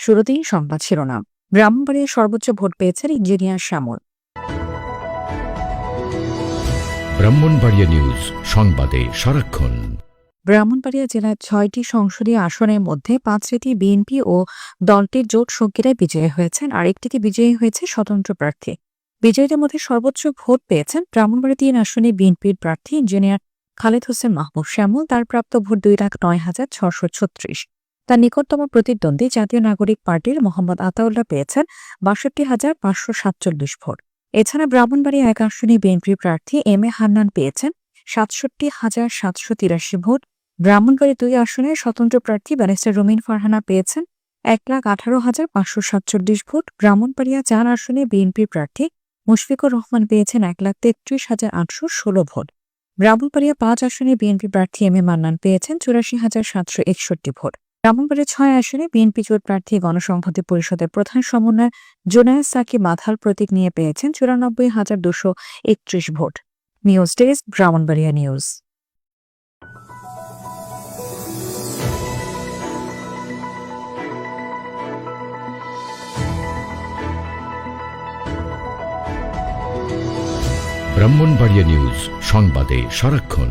শুরুতেই সংবাদ শিরোনাম। ব্রাহ্মণবাড়িয়ায় সর্বোচ্চ ভোট পেয়েছেন ইঞ্জিনিয়ার শ্যামল। ব্রাহ্মণবাড়িয়া নিউজ, সংবাদে সারাক্ষণ। ব্রাহ্মণবাড়িয়া জেলার ৬টি সংসদীয় আসনের মধ্যে ৫টি বিএনপি ও দলটির জোট সঙ্গীরাই বিজয়ী হয়েছেন, আর একটিতে বিজয়ী হয়েছে স্বতন্ত্র প্রার্থী। বিজয়ীদের মধ্যে সর্বোচ্চ ভোট পেয়েছেন ব্রাহ্মণবাড়িয়া ৩ আসনে বিএনপির প্রার্থী ইঞ্জিনিয়ার খালেদ হোসেন মাহমুদ শ্যামল। তার প্রাপ্ত ভোট ২,০৯,৬৩৬। তার নিকটতম প্রতিদ্বন্দ্বী জাতীয় নাগরিক পার্টির মোহাম্মদ আতাউল্লাহ পেয়েছেন ৬২,৫৪৭ ভোট। এছাড়া ব্রাহ্মণবাড়িয়া ১ আসনে বিএনপির প্রার্থী এম এ হান্নান পেয়েছেন ৬৭,৭৮৩ ভোট। ব্রাহ্মণবাড়িয়া ২ আসনে স্বতন্ত্র প্রার্থী ব্যারিস্টার রুমিন ফারহানা পেয়েছেন ১,১৮,৫৪৭ ভোট। ব্রাহ্মণবাড়িয়া ৪ আসনে বিএনপির প্রার্থী মুশফিকুর রহমান পেয়েছেন ১,৩৩,৮১৬ ভোট। ব্রাহ্মণবাড়িয়া ৫ আসনে বিএনপি প্রার্থী এম এ মান্নান পেয়েছেন ৮৪,৭৬১ ভোট। ব্রাহ্মণবাড়িয়া ৬ আসনে বিএনপি জোট প্রার্থী গণসংহতি পরিষদের প্রধান সমন্বয়ক জুনায়েদ সাকি মাধাল প্রতীক নিয়ে পেয়েছেন ৯৪,২৩১ vote. News desk, Brahmanbaria news. Brahmanbaria news, সংবাদে সারাক্ষণ।